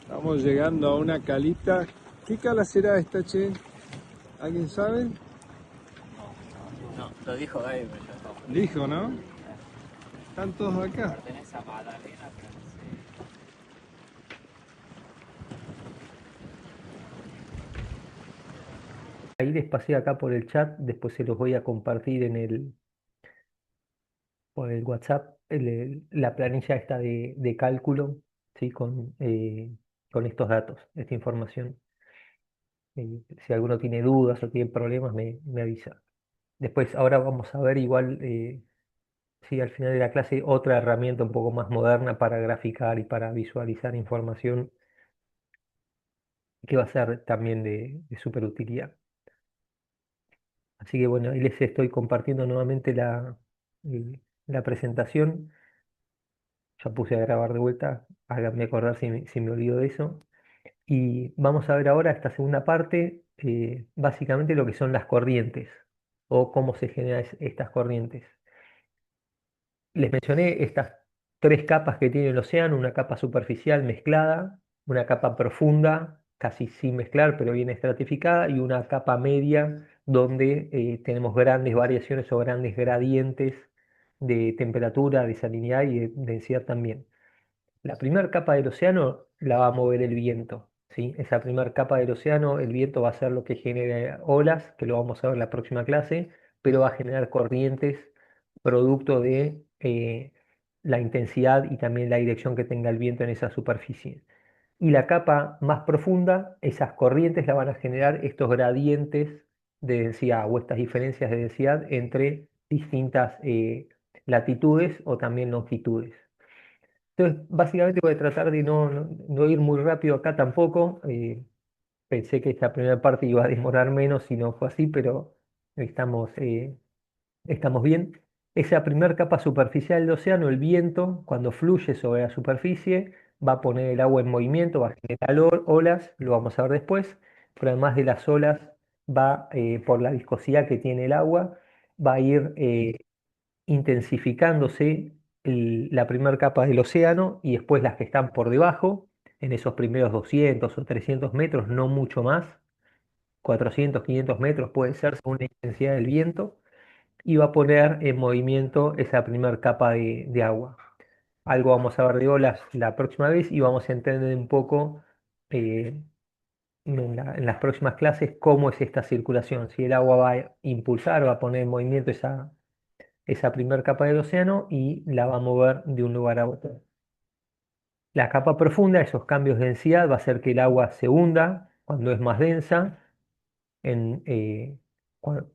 Estamos llegando a una calita. ¿Qué cala será esta, che? ¿Alguien sabe? No, lo dijo Gaby, pero yo no. Dijo, ¿no? Están todos acá. Pertenece a Magdalena, pero no sé. Ahí les pasé acá por el chat, después se los voy a compartir por el WhatsApp, la planilla esta de cálculo, ¿sí? Con estos datos, esta información. Si alguno tiene dudas o tiene problemas, me avisa. Después, ahora vamos a ver igual, sí, al final de la clase, otra herramienta un poco más moderna para graficar y para visualizar información, que va a ser también de súper utilidad. Así que bueno, ahí les estoy compartiendo nuevamente la presentación. Ya puse a grabar de vuelta, háganme acordar si me olvido de eso. Y vamos a ver ahora esta segunda parte, básicamente lo que son las corrientes o cómo se generan estas corrientes. Les mencioné estas tres capas que tiene el océano: una capa superficial mezclada, una capa profunda, casi sin mezclar, pero bien estratificada, y una capa media donde tenemos grandes variaciones o grandes gradientes de temperatura, de salinidad y de densidad también. La primera capa del océano la va a mover el viento, ¿sí? Esa primera capa del océano, el viento va a ser lo que genera olas, que lo vamos a ver en la próxima clase, pero va a generar corrientes producto de la intensidad y también la dirección que tenga el viento en esa superficie. Y la capa más profunda, esas corrientes la van a generar estos gradientes de densidad o estas diferencias de densidad entre distintas latitudes o también longitudes. Entonces, básicamente voy a tratar de no ir muy rápido acá tampoco. Pensé que esta primera parte iba a demorar menos y no fue así, pero estamos, estamos bien. Esa primera capa superficial del océano, el viento, cuando fluye sobre la superficie, va a poner el agua en movimiento, va a generar olas, lo vamos a ver después, pero además de las olas, va, por la viscosidad que tiene el agua, va a ir intensificándose la primera capa del océano y después las que están por debajo, en esos primeros 200 o 300 metros, no mucho más, 400, 500 metros puede ser según la intensidad del viento, y va a poner en movimiento esa primera capa de agua. Algo vamos a ver de olas la próxima vez y vamos a entender un poco eh, en las próximas clases cómo es esta circulación, si el agua va a impulsar, va a poner en movimiento esa primera capa del océano y la va a mover de un lugar a otro. La capa profunda, esos cambios de densidad, va a hacer que el agua se hunda cuando es más densa,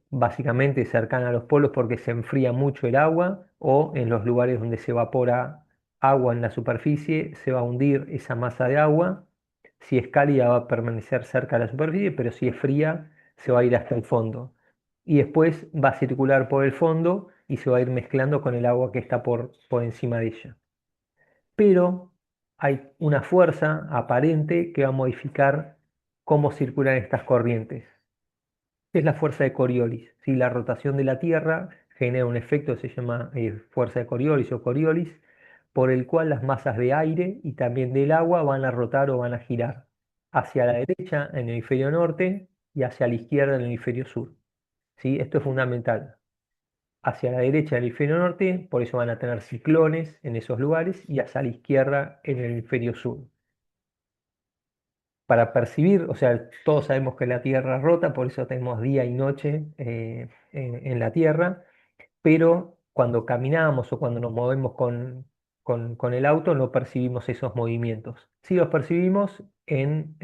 básicamente cercana a los polos porque se enfría mucho el agua, o en los lugares donde se evapora agua en la superficie, se va a hundir esa masa de agua. Si es cálida va a permanecer cerca de la superficie, pero si es fría se va a ir hasta el fondo. Y después va a circular por el fondo y se va a ir mezclando con el agua que está por encima de ella. Pero hay una fuerza aparente que va a modificar cómo circulan estas corrientes. Es la fuerza de Coriolis. Si la rotación de la Tierra genera un efecto que se llama fuerza de Coriolis o Coriolis, por el cual las masas de aire y también del agua van a rotar o van a girar hacia la derecha en el hemisferio norte y hacia la izquierda en el hemisferio sur. ¿Sí? Esto es fundamental. Hacia la derecha en el hemisferio norte, por eso van a tener ciclones en esos lugares, y hacia la izquierda en el hemisferio sur. Para percibir, o sea, todos sabemos que la Tierra rota, por eso tenemos día y noche en la Tierra, pero cuando caminamos o cuando nos movemos con el auto no percibimos esos movimientos. Sí los percibimos en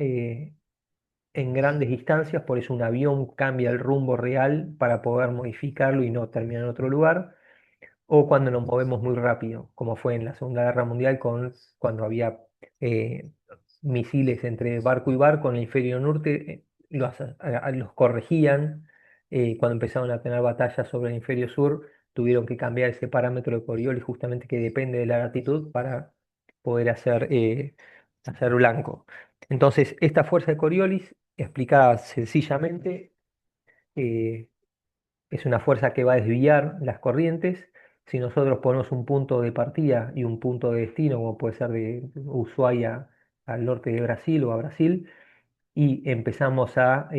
grandes distancias, por eso un avión cambia el rumbo real para poder modificarlo y no terminar en otro lugar, o cuando nos movemos muy rápido, como fue en la Segunda Guerra Mundial cuando había eh, misiles entre barco y barco en el hemisferio norte, los corregían. Cuando empezaron a tener batallas sobre el hemisferio sur, tuvieron que cambiar ese parámetro de Coriolis, justamente que depende de la latitud, para poder hacer blanco. Entonces, esta fuerza de Coriolis, explicada sencillamente, es una fuerza que va a desviar las corrientes si nosotros ponemos un punto de partida y un punto de destino, como puede ser de Ushuaia al norte de Brasil o a Brasil, y empezamos a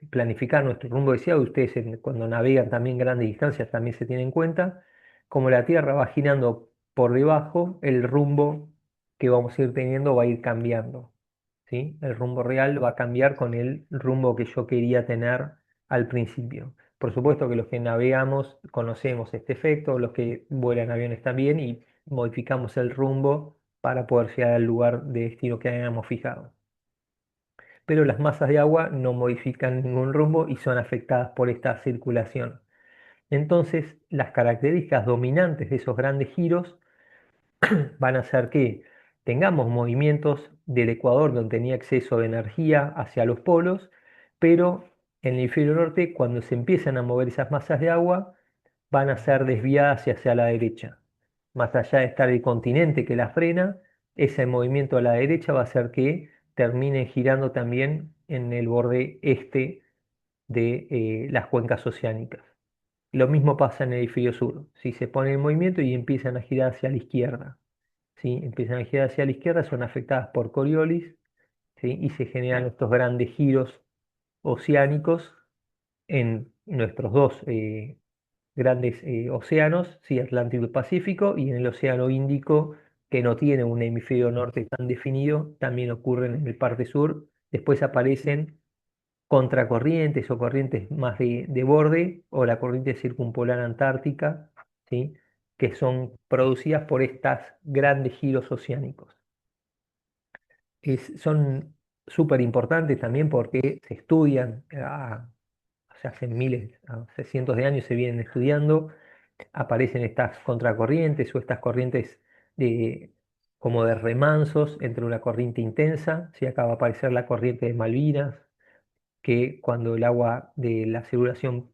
planificar nuestro rumbo deseado, y ustedes cuando navegan también grandes distancias también se tienen en cuenta, como la Tierra va girando por debajo, el rumbo que vamos a ir teniendo va a ir cambiando, ¿sí? El rumbo real va a cambiar con el rumbo que yo quería tener al principio. Por supuesto que los que navegamos conocemos este efecto, los que vuelan aviones también, y modificamos el rumbo para poder llegar al lugar de destino que hayamos fijado. Pero las masas de agua no modifican ningún rumbo y son afectadas por esta circulación. Entonces, las características dominantes de esos grandes giros van a hacer que tengamos movimientos del ecuador donde tenía exceso de energía hacia los polos, pero en el hemisferio norte, cuando se empiezan a mover esas masas de agua, van a ser desviadas hacia la derecha. Más allá de estar el continente que la frena, ese movimiento a la derecha va a hacer que terminen girando también en el borde este de las cuencas oceánicas. Lo mismo pasa en el hemisferio sur. Si se pone en movimiento y empiezan a girar hacia la izquierda, ¿sí? Empiezan a girar hacia la izquierda, son afectadas por Coriolis, ¿sí? Y se generan estos grandes giros oceánicos en nuestros dos grandes océanos, ¿sí? Atlántico y Pacífico, y en el Océano Índico, que no tiene un hemisferio norte tan definido, también ocurren en el parte sur. Después aparecen contracorrientes o corrientes más de borde, o la corriente circumpolar antártica, ¿sí? Que son producidas por estos grandes giros oceánicos. Son súper importantes también porque se estudian, o sea, hace miles, hace cientos de años se vienen estudiando, aparecen estas contracorrientes o estas corrientes de, como de remansos entre una corriente intensa, si acaba de aparecer la corriente de Malvinas, que cuando el agua de la circulación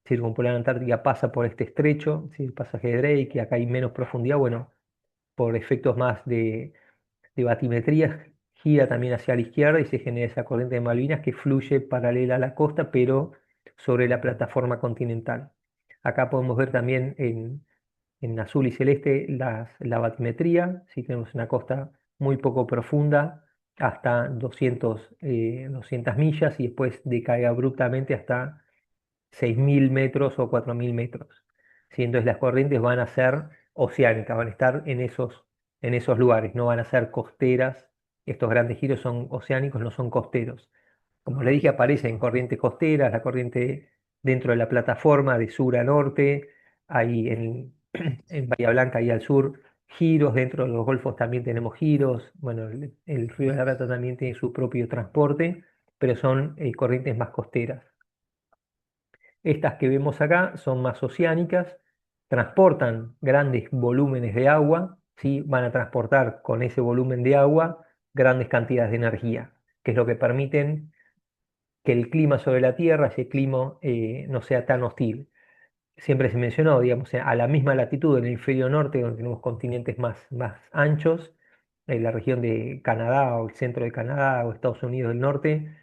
circumpolar antártica pasa por este estrecho, ¿sí? El pasaje de Drake, que acá hay menos profundidad, bueno, por efectos más de batimetría, gira también hacia la izquierda y se genera esa corriente de Malvinas que fluye paralela a la costa, pero sobre la plataforma continental. Acá podemos ver también en azul y celeste la batimetría, si tenemos una costa muy poco profunda, hasta 200 millas, y después decae abruptamente hasta 6.000 metros o 4.000 metros. ¿Sí? Entonces las corrientes van a ser oceánicas, van a estar en esos lugares, no van a ser costeras. Estos grandes giros son oceánicos, no son costeros. Como le dije, aparecen corrientes costeras, la corriente dentro de la plataforma de sur a norte, hay en Bahía Blanca y al sur giros, dentro de los golfos también tenemos giros, bueno, el Río de la Plata también tiene su propio transporte, pero son corrientes más costeras. Estas que vemos acá son más oceánicas, transportan grandes volúmenes de agua, ¿sí? Van a transportar con ese volumen de agua grandes cantidades de energía, que es lo que permiten que el clima sobre la Tierra, ese clima, no sea tan hostil. Siempre se mencionó, digamos, a la misma latitud en el hemisferio norte, donde tenemos continentes más anchos, en la región de Canadá o el centro de Canadá o Estados Unidos del norte,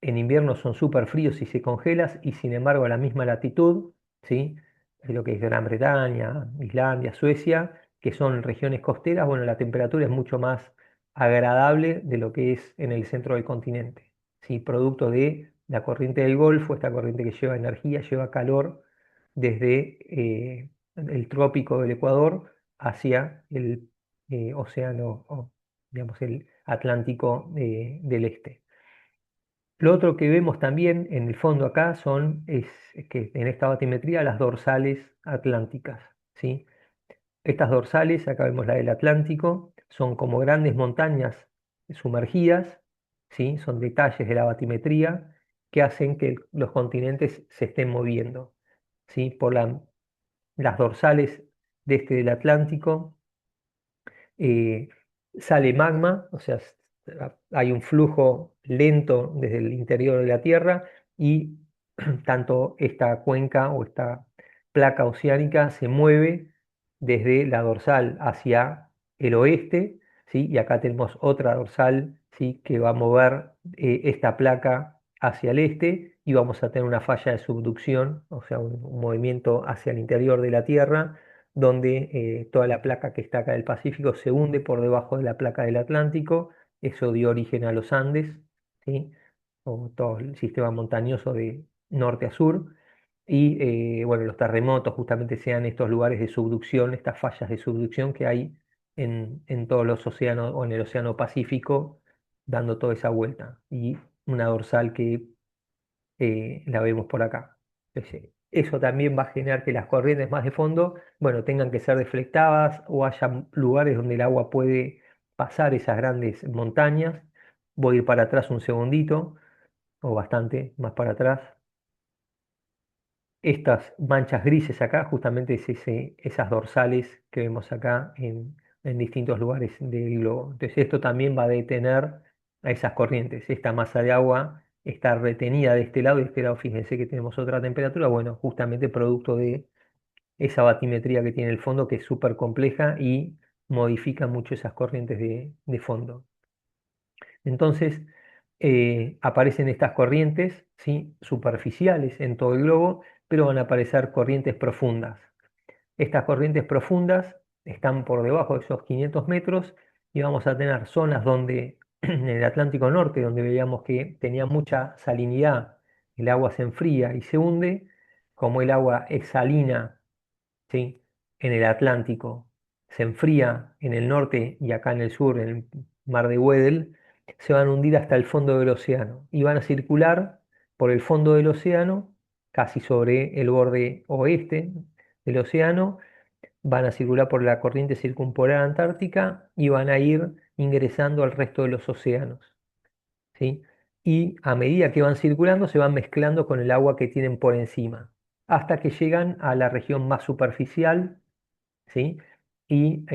en invierno son súper fríos y se congelan, y sin embargo a la misma latitud, ¿sí? Lo que es Gran Bretaña, Islandia, Suecia, que son regiones costeras, bueno, la temperatura es mucho más agradable de lo que es en el centro del continente, ¿sí? Producto de la corriente del Golfo, esta corriente que lleva energía, lleva calor desde el trópico del Ecuador hacia el océano, digamos, el Atlántico del Este. Lo otro que vemos también en el fondo acá es que en esta batimetría las dorsales atlánticas, ¿sí? Estas dorsales, acá vemos la del Atlántico, son como grandes montañas sumergidas, ¿sí? Son detalles de la batimetría que hacen que los continentes se estén moviendo, ¿sí? Las dorsales de este del Atlántico, eh, sale magma, o sea, hay un flujo lento desde el interior de la Tierra, y tanto esta cuenca o esta placa oceánica se mueve desde la dorsal hacia el oeste, ¿sí? Y acá tenemos otra dorsal, ¿sí? Que va a mover esta placa hacia el este, y vamos a tener una falla de subducción, o sea, un movimiento hacia el interior de la Tierra, donde toda la placa que está acá del Pacífico se hunde por debajo de la placa del Atlántico. Eso dio origen a los Andes, ¿sí? O todo el sistema montañoso de norte a sur. Y bueno, los terremotos justamente sean estos lugares de subducción, estas fallas de subducción que hay en todos los océanos o en el Océano Pacífico, dando toda esa vuelta. Y una dorsal que la vemos por acá. Entonces, eso también va a generar que las corrientes más de fondo, bueno, tengan que ser deflectadas o haya lugares donde el agua puede pasar esas grandes montañas. Voy a ir para atrás un segundito, o bastante más para atrás. Estas manchas grises acá, justamente es esas dorsales que vemos acá en distintos lugares del globo. Entonces esto también va a detener a esas corrientes. Esta masa de agua está retenida de este lado y de este lado fíjense que tenemos otra temperatura. Bueno, justamente producto de esa batimetría que tiene el fondo que es súper compleja y modifica mucho esas corrientes de fondo. Entonces, aparecen estas corrientes, ¿sí? Superficiales en todo el globo, pero van a aparecer corrientes profundas. Estas corrientes profundas están por debajo de esos 500 metros y vamos a tener zonas donde, en el Atlántico Norte, donde veíamos que tenía mucha salinidad, el agua se enfría y se hunde, como el agua es salina, ¿sí? En el Atlántico, se enfría en el norte y acá en el sur, en el mar de Weddell, se van a hundir hasta el fondo del océano y van a circular por el fondo del océano, casi sobre el borde oeste del océano, van a circular por la corriente circumpolar antártica y van a ir ingresando al resto de los océanos, ¿sí? Y a medida que van circulando se van mezclando con el agua que tienen por encima, hasta que llegan a la región más superficial, ¿sí? Y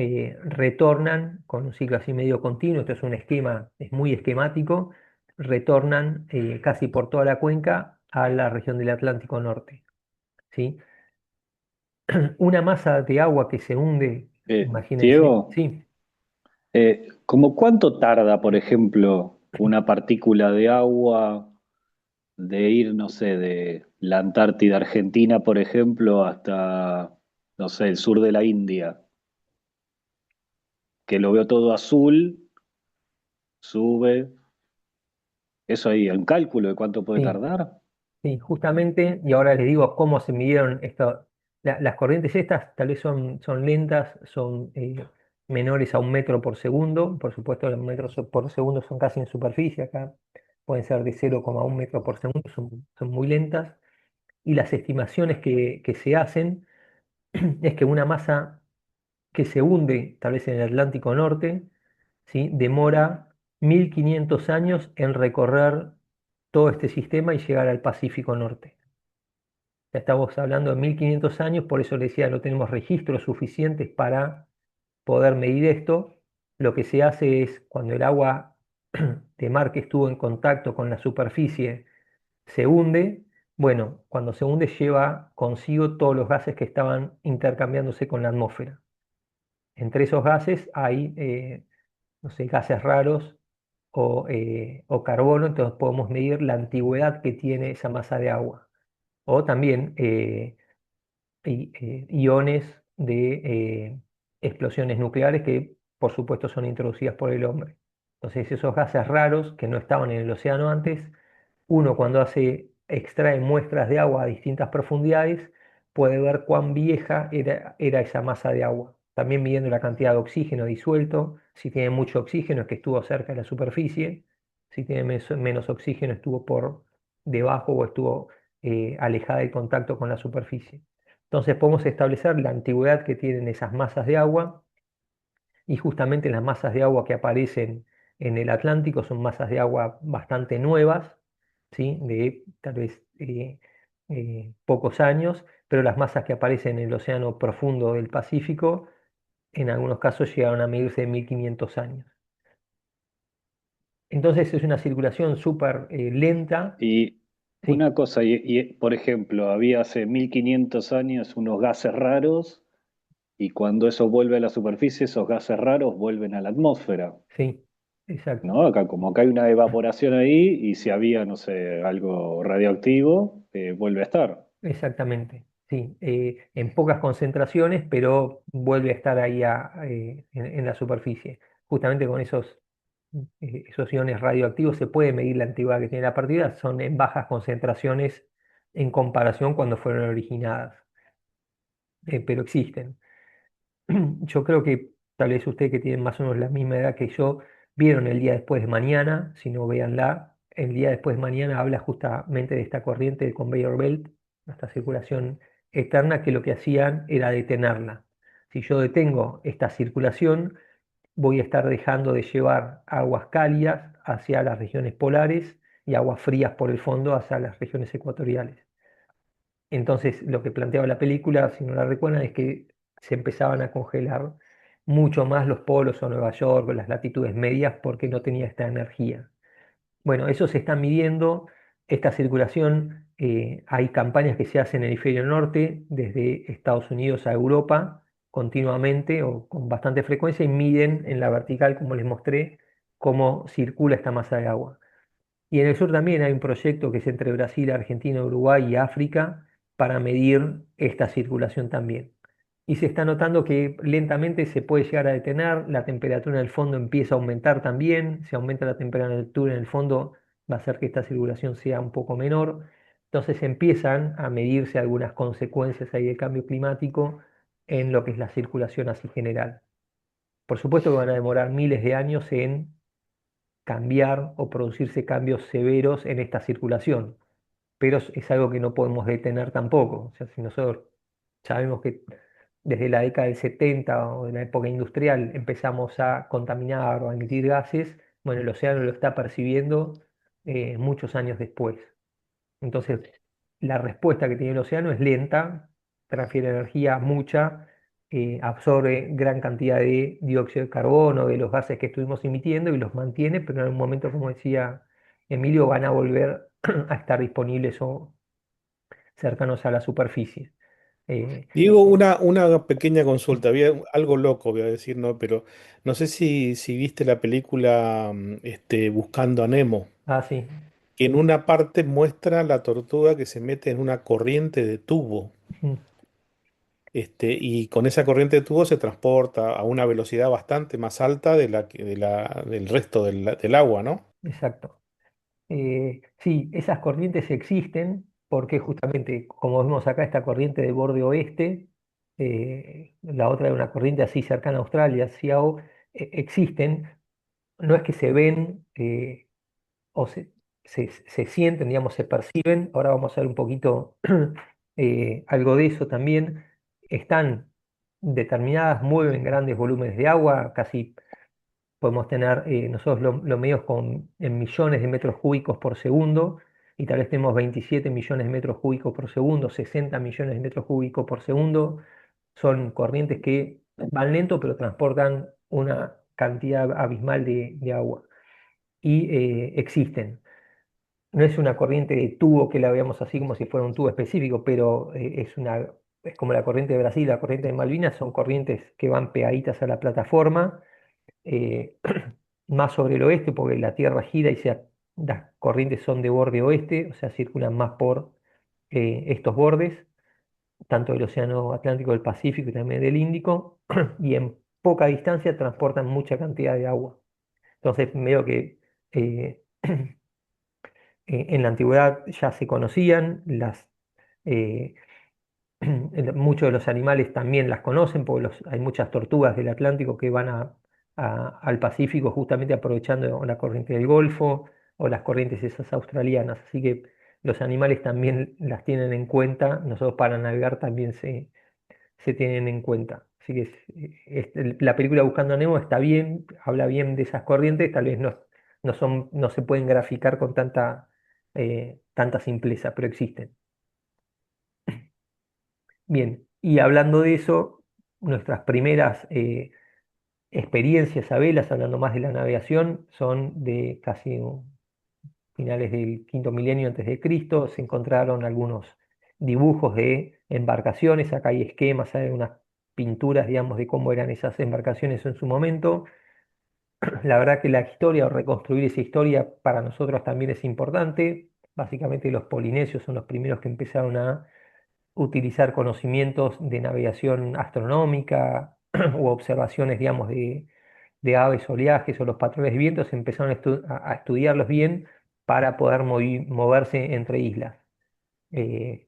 retornan con un ciclo así medio continuo, esto es un esquema, es muy esquemático, retornan casi por toda la cuenca a la región del Atlántico Norte, ¿sí? Una masa de agua que se hunde, imagínense, Diego, sí, ¿cómo cuánto tarda, por ejemplo, una partícula de agua de ir, no sé, de la Antártida Argentina, por ejemplo, hasta, no sé, el sur de la India, que lo veo todo azul, sube, eso ahí, un cálculo de cuánto puede sí. tardar? Sí, justamente, y ahora les digo cómo se midieron esto. Las corrientes estas tal vez son lentas, son menores a 1 metro por segundo. Por supuesto, los metros por segundo son casi en superficie. Acá pueden ser de 0,1 metro por segundo, son muy lentas. Y las estimaciones que se hacen es que una masa que se hunde, tal vez en el Atlántico Norte, ¿sí? Demora 1500 años en recorrer todo este sistema y llegar al Pacífico Norte. Ya estamos hablando de 1500 años, por eso le decía, no tenemos registros suficientes para poder medir esto. Lo que se hace es, cuando el agua de mar que estuvo en contacto con la superficie se hunde, bueno, cuando se hunde lleva consigo todos los gases que estaban intercambiándose con la atmósfera. Entre esos gases hay, no sé, gases raros o carbono, entonces podemos medir la antigüedad que tiene esa masa de agua. O también iones de explosiones nucleares que por supuesto son introducidas por el hombre. Entonces esos gases raros que no estaban en el océano antes, uno cuando extrae muestras de agua a distintas profundidades puede ver cuán vieja era esa masa de agua. También midiendo la cantidad de oxígeno disuelto, si tiene mucho oxígeno es que estuvo cerca de la superficie, si tiene menos oxígeno estuvo por debajo o estuvo alejada del contacto con la superficie. Entonces podemos establecer la antigüedad que tienen esas masas de agua y justamente las masas de agua que aparecen en el Atlántico son masas de agua bastante nuevas, ¿sí? De tal vez pocos años, pero las masas que aparecen en el océano profundo del Pacífico en algunos casos llegaron a medirse de 1500 años. Entonces es una circulación súper lenta, Y ¿sí? una cosa, por ejemplo, había hace 1500 años unos gases raros y cuando eso vuelve a la superficie, esos gases raros vuelven a la atmósfera, Sí, exacto. ¿no? Acá, como acá hay una evaporación ahí y si había, no sé, algo radioactivo, vuelve a estar. Exactamente, sí, en pocas concentraciones, pero vuelve a estar ahí en la superficie. Justamente con esos iones radioactivos se puede medir la antigüedad que tiene la partícula, son en bajas concentraciones en comparación cuando fueron originadas, pero existen. Yo creo que tal vez ustedes que tienen más o menos la misma edad que yo, vieron el día después de mañana, si no véanla, el día después de mañana habla justamente de esta corriente de conveyor belt, esta circulación eterna, que lo que hacían era detenerla. Si yo detengo esta circulación, voy a estar dejando de llevar aguas cálidas hacia las regiones polares y aguas frías por el fondo hacia las regiones ecuatoriales. Entonces, lo que planteaba la película, si no la recuerdan, es que se empezaban a congelar mucho más los polos o Nueva York o las latitudes medias porque no tenía esta energía. Bueno, eso se está midiendo, esta circulación, hay campañas que se hacen en el hemisferio norte, desde Estados Unidos a Europa, continuamente o con bastante frecuencia, y miden en la vertical, como les mostré, cómo circula esta masa de agua. Y en el sur también hay un proyecto que es entre Brasil, Argentina, Uruguay y África para medir esta circulación también. Y se está notando que lentamente se puede llegar a detener, la temperatura en el fondo empieza a aumentar también, si aumenta la temperatura en el fondo va a hacer que esta circulación sea un poco menor. Entonces empiezan a medirse algunas consecuencias ahí del cambio climático en lo que es la circulación así general. Por supuesto que van a demorar miles de años en cambiar o producirse cambios severos en esta circulación, pero es algo que no podemos detener tampoco. O sea, si nosotros sabemos que desde la década del 70 o de la época industrial empezamos a contaminar o a emitir gases, bueno, el océano lo está percibiendo muchos años después. Entonces, la respuesta que tiene el océano es lenta, transfiere energía mucha, absorbe gran cantidad de dióxido de carbono, de los gases que estuvimos emitiendo y los mantiene, pero en un momento, como decía Emilio, van a volver a estar disponibles o cercanos a la superficie. Eh, Diego, una pequeña consulta, había algo loco, voy a decir, ¿no? Pero no sé si viste la película Buscando a Nemo, sí. que en una parte muestra la tortuga que se mete en una corriente de tubo, Mm, y con esa corriente de tubo se transporta a una velocidad bastante más alta de del resto del agua, ¿no? exacto. Sí, esas corrientes existen porque justamente, como vemos acá, esta corriente del borde oeste, la otra es una corriente así cercana a Australia, Ciao, existen, no es que se ven o se sienten, digamos, se perciben, ahora vamos a ver un poquito algo de eso también, están determinadas, mueven grandes volúmenes de agua, casi podemos tener, nosotros lo medimos en millones de metros cúbicos por segundo, y tal vez tenemos 27 millones de metros cúbicos por segundo, 60 millones de metros cúbicos por segundo. Son corrientes que van lento, pero transportan una cantidad abismal de agua. Y existen. No es una corriente de tubo que la veamos así como si fuera un tubo específico, pero es como la corriente de Brasil, la corriente de Malvinas, son corrientes que van pegaditas a la plataforma, eh, más sobre el oeste, porque la Tierra gira y las corrientes son de borde oeste, o sea, circulan más por estos bordes, tanto del Océano Atlántico, del Pacífico y también del Índico, y en poca distancia transportan mucha cantidad de agua. Entonces, veo que eh, en la antigüedad ya se conocían, eh, muchos de los animales también las conocen, porque hay muchas tortugas del Atlántico que van al Pacífico justamente aprovechando la corriente del Golfo o las corrientes esas australianas. Así que los animales también las tienen en cuenta, nosotros para navegar también se tienen en cuenta. Así que la película Buscando a Nemo está bien, habla bien de esas corrientes, tal vez no se pueden graficar con tanta simpleza, pero existen. Bien, y hablando de eso, nuestras primeras experiencias a velas, hablando más de la navegación, son de casi finales del quinto milenio antes de Cristo. Se encontraron algunos dibujos de embarcaciones, acá hay esquemas, hay unas pinturas, digamos, de cómo eran esas embarcaciones en su momento. La verdad que la historia o reconstruir esa historia para nosotros también es importante. Básicamente los polinesios son los primeros que empezaron a utilizar conocimientos de navegación astronómica u observaciones, digamos, de aves, oleajes o los patrones de vientos, empezaron a estudiarlos bien para poder moverse entre islas. Eh,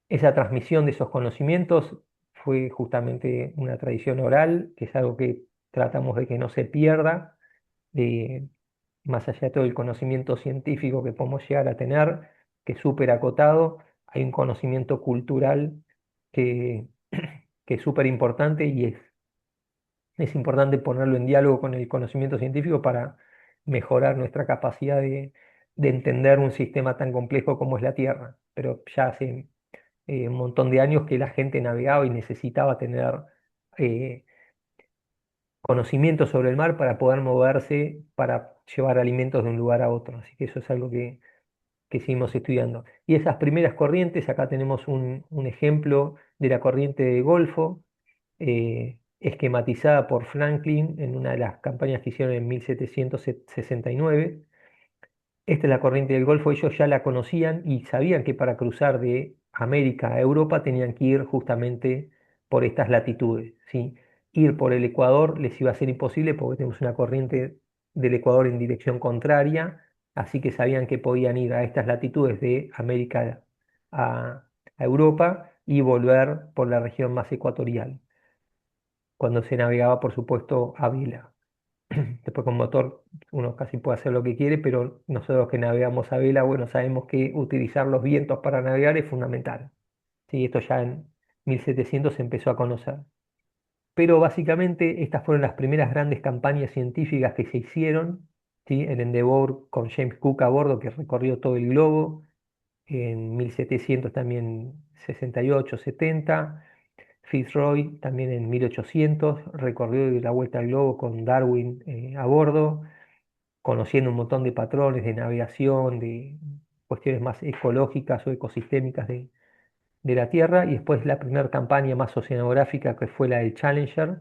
Esa transmisión de esos conocimientos fue justamente una tradición oral, que es algo que tratamos de que no se pierda, eh, más allá de todo el conocimiento científico que podemos llegar a tener, que es súper acotado, hay un conocimiento cultural que, que es súper importante y es importante ponerlo en diálogo con el conocimiento científico para mejorar nuestra capacidad de entender un sistema tan complejo como es la Tierra. Pero ya hace un montón de años que la gente navegaba y necesitaba tener eh, conocimiento sobre el mar para poder moverse, para llevar alimentos de un lugar a otro. Así que eso es algo que seguimos estudiando. Y esas primeras corrientes, acá tenemos un ejemplo de la corriente de Golfo, esquematizada por Franklin en una de las campañas que hicieron en 1769. Esta es la corriente del Golfo, ellos ya la conocían y sabían que para cruzar de América a Europa tenían que ir justamente por estas latitudes, ¿sí? Ir por el Ecuador les iba a ser imposible porque tenemos una corriente del Ecuador en dirección contraria, así que sabían que podían ir a estas latitudes de América a Europa y volver por la región más ecuatorial, cuando se navegaba, por supuesto, a vela. Después con motor uno casi puede hacer lo que quiere, pero nosotros que navegamos a vela, bueno, sabemos que utilizar los vientos para navegar es fundamental. Sí, esto ya en 1700 se empezó a conocer. Pero básicamente estas fueron las primeras grandes campañas científicas que se hicieron, ¿sí? El Endeavour con James Cook a bordo que recorrió todo el globo, en 1700 también 68, 70. Fitzroy también en 1800 recorrió la vuelta al globo con Darwin a bordo, conociendo un montón de patrones de navegación, de cuestiones más ecológicas o ecosistémicas de la Tierra, y después la primera campaña más oceanográfica que fue la del Challenger,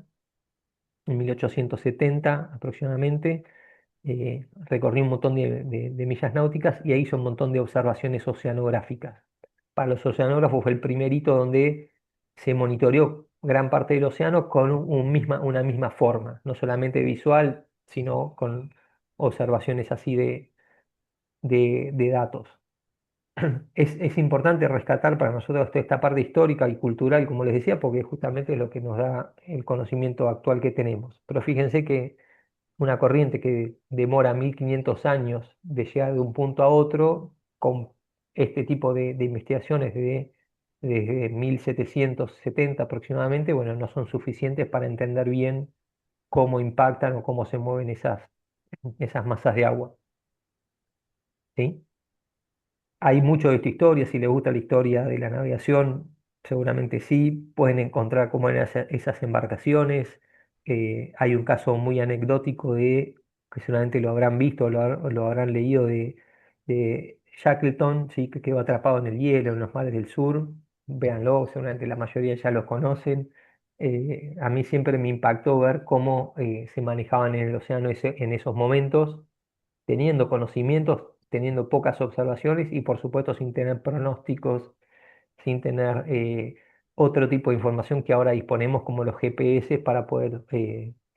en 1870 aproximadamente, recorrió un montón de millas náuticas y ahí hizo un montón de observaciones oceanográficas. Para los oceanógrafos fue el primer hito donde se monitoreó gran parte del océano con una misma forma, no solamente visual, sino con observaciones así de datos. Es importante rescatar para nosotros toda esta parte histórica y cultural, como les decía, porque justamente es lo que nos da el conocimiento actual que tenemos. Pero fíjense que una corriente que demora 1500 años de llegar de un punto a otro, con este tipo de investigaciones desde 1770 aproximadamente, bueno, no son suficientes para entender bien cómo impactan o cómo se mueven esas masas de agua. ¿Sí? Hay mucho de esta historia, si les gusta la historia de la navegación, seguramente sí, pueden encontrar cómo eran esas embarcaciones. Hay un caso muy anecdótico que seguramente lo habrán visto, lo habrán leído de Shackleton, ¿sí? Que quedó atrapado en el hielo en los mares del sur. Véanlo, seguramente la mayoría ya lo conocen. A mí siempre me impactó ver cómo se manejaban en el océano en esos momentos teniendo conocimientos, teniendo pocas observaciones y por supuesto sin tener pronósticos, sin tener otro tipo de información que ahora disponemos como los GPS para poder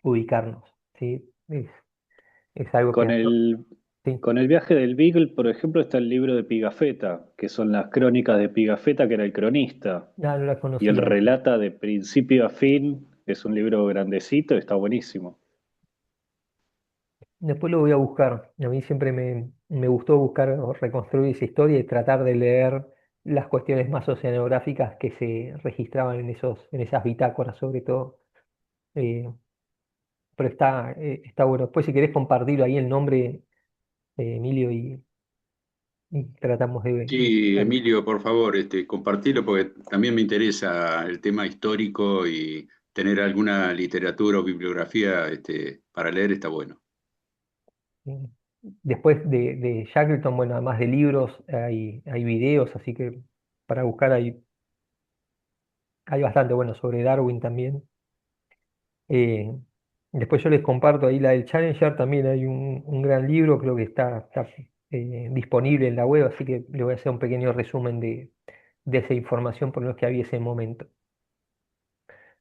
ubicarnos. ¿Sí? Es algo que Con a mí- el, sí. con el viaje del Beagle, por ejemplo, está el libro de Pigafetta, que son las crónicas de Pigafetta, que era el cronista, No la y él conocía. relata de principio a fin. Es un libro grandecito, está buenísimo. Después lo voy a buscar. A mí siempre me gustó buscar o reconstruir esa historia y tratar de leer las cuestiones más oceanográficas que se registraban en esas bitácoras, sobre todo. Eh, pero está bueno. Después, si querés compartir ahí el nombre, Emilio, y tratamos de Sí, buscar. Emilio, por favor, compartilo porque también me interesa el tema histórico y tener alguna literatura o bibliografía, para leer está bueno. Eh, Después de Shackleton, bueno, además de libros, hay videos, así que para buscar hay bastante, bueno, sobre Darwin también. Eh, Después yo les comparto ahí la del Challenger, también hay un gran libro, creo que está disponible en la web, así que le voy a hacer un pequeño resumen de de esa información por lo que había ese momento.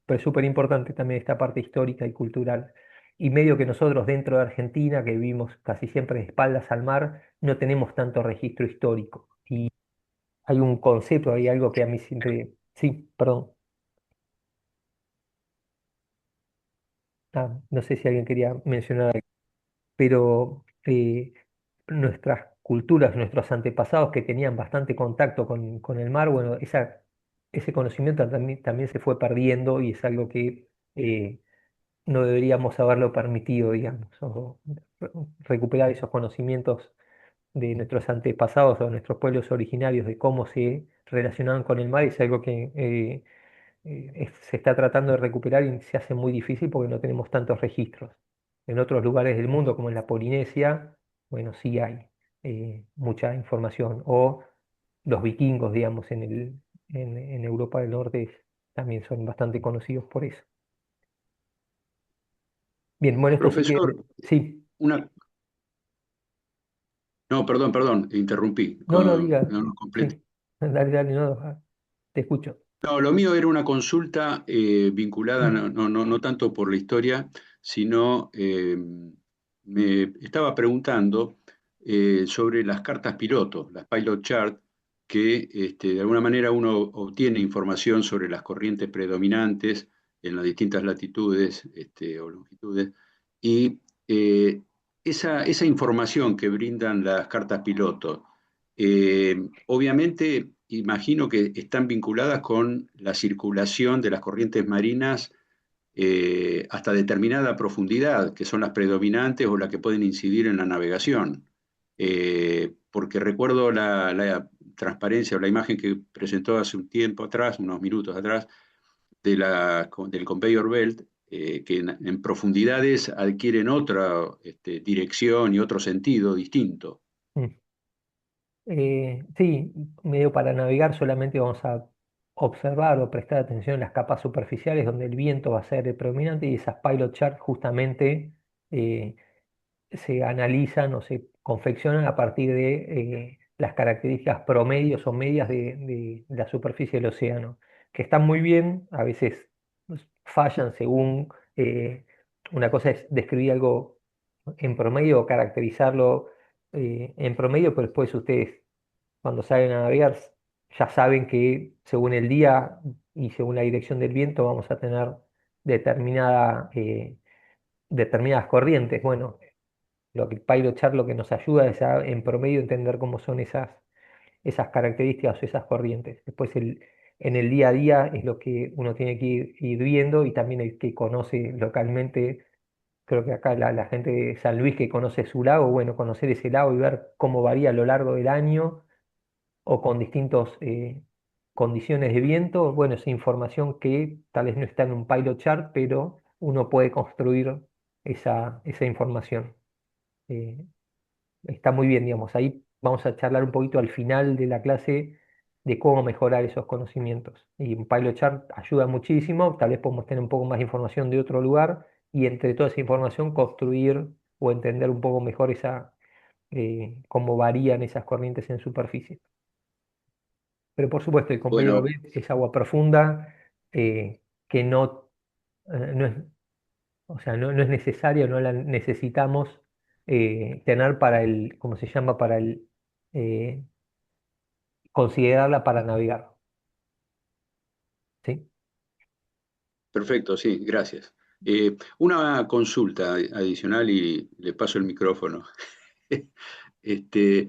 Pero es súper importante también esta parte histórica y cultural. Y medio que nosotros dentro de Argentina, que vivimos casi siempre de espaldas al mar, no tenemos tanto registro histórico. Y hay un concepto, hay algo que a mí siempre... Sí, perdón. No sé si alguien quería mencionar algo, pero nuestras culturas, nuestros antepasados que tenían bastante contacto con el mar, bueno, ese conocimiento también se fue perdiendo y es algo que no deberíamos haberlo permitido, digamos, o recuperar esos conocimientos de nuestros antepasados o de nuestros pueblos originarios de cómo se relacionaban con el mar, es algo que se está tratando de recuperar y se hace muy difícil porque no tenemos tantos registros. En otros lugares del mundo, como en la Polinesia, bueno, sí hay mucha información. O los vikingos, digamos, en Europa del Norte también son bastante conocidos por eso. Bien, bueno, esto sí que... Profesor, Sí, una... No, perdón, interrumpí. no, diga, No, no, complete. sí, dale, dale, no, te escucho. No, lo mío era una consulta vinculada Mm, no tanto por la historia, sino me estaba preguntando sobre las cartas piloto, las pilot chart, que de alguna manera uno obtiene información sobre las corrientes predominantes en las distintas latitudes o longitudes, y esa información que brindan las cartas piloto, obviamente, imagino que están vinculadas con la circulación de las corrientes marinas hasta determinada profundidad, que son las predominantes o las que pueden incidir en la navegación. Porque recuerdo la transparencia o la imagen que presentó hace un tiempo atrás, unos minutos atrás, del conveyor belt, que en profundidades adquieren otra dirección y otro sentido distinto. mm. Sí, medio para navegar solamente vamos a observar o prestar atención en las capas superficiales donde el viento va a ser el predominante y esas pilot charts justamente eh, se analizan o se confeccionan a partir de las características promedios o medias de la superficie del océano, que están muy bien, a veces fallan según una cosa es describir algo en promedio o caracterizarlo en promedio, pero después ustedes cuando salen a navegar ya saben que según el día y según la dirección del viento vamos a tener determinada, determinadas corrientes. Bueno, lo que PyroChart lo que nos ayuda es a, en promedio, entender cómo son esas características o esas corrientes. Después, en el día a día es lo que uno tiene que ir viendo y también el que conoce localmente, creo que acá la gente de San Luis que conoce su lago, bueno, conocer ese lago y ver cómo varía a lo largo del año o con distintas condiciones de viento, bueno, es información que tal vez no está en un pilot chart, pero uno puede construir esa información. Eh, Está muy bien, digamos. Ahí vamos a charlar un poquito al final de la clase de cómo mejorar esos conocimientos. Y un pilot chart ayuda muchísimo, tal vez podemos tener un poco más de información de otro lugar y entre toda esa información construir o entender un poco mejor cómo varían esas corrientes en superficie. Pero por supuesto, el compañero Bueno, B es agua profunda, que no es, o sea, no es necesaria, no la necesitamos tener para ¿cómo se llama? Eh, considerarla para navegar. ¿Sí? perfecto, sí, gracias. Una consulta adicional y le paso el micrófono. Este,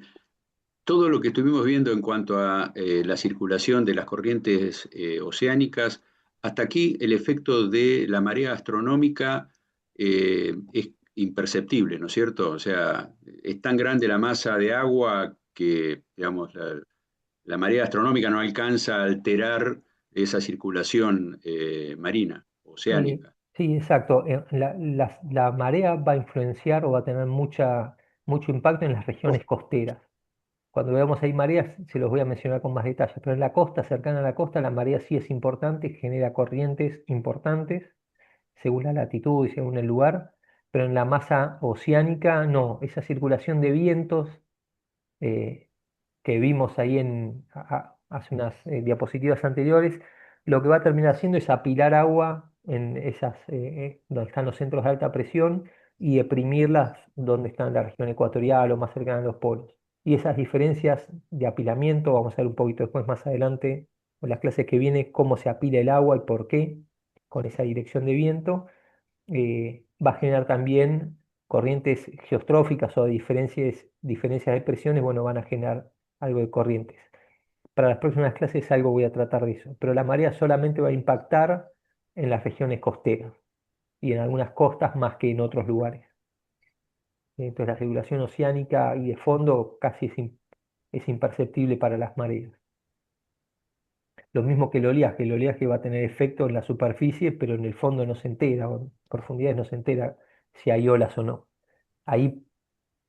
todo lo que estuvimos viendo en cuanto a la circulación de las corrientes oceánicas, hasta aquí el efecto de la marea astronómica es imperceptible, ¿no es cierto? O sea, es tan grande la masa de agua que, digamos, la marea astronómica no alcanza a alterar esa circulación marina, oceánica. Sí, exacto. La marea va a influenciar o va a tener mucho impacto en las regiones costeras. Cuando veamos ahí mareas, se los voy a mencionar con más detalle, pero en la costa, cercana a la costa, la marea sí es importante, genera corrientes importantes según la latitud y según el lugar, pero en la masa oceánica no. Esa circulación de vientos eh, que vimos ahí hace unas diapositivas anteriores, lo que va a terminar haciendo es apilar agua en esas, donde están los centros de alta presión y deprimirlas donde están en la región ecuatorial o más cercana a los polos. Y esas diferencias de apilamiento, vamos a ver un poquito después más adelante, en las clases que viene, cómo se apila el agua y por qué, con esa dirección de viento, va a generar también corrientes geostróficas o diferencias de presiones, bueno, van a generar algo de corrientes. Para las próximas clases algo voy a tratar de eso, pero la marea solamente va a impactar en las regiones costeras y en algunas costas más que en otros lugares. Entonces la regulación oceánica y de fondo casi es imperceptible para las mareas. Lo mismo que el oleaje va a tener efecto en la superficie, pero en el fondo no se entera, o en profundidades no se entera si hay olas o no. Ahí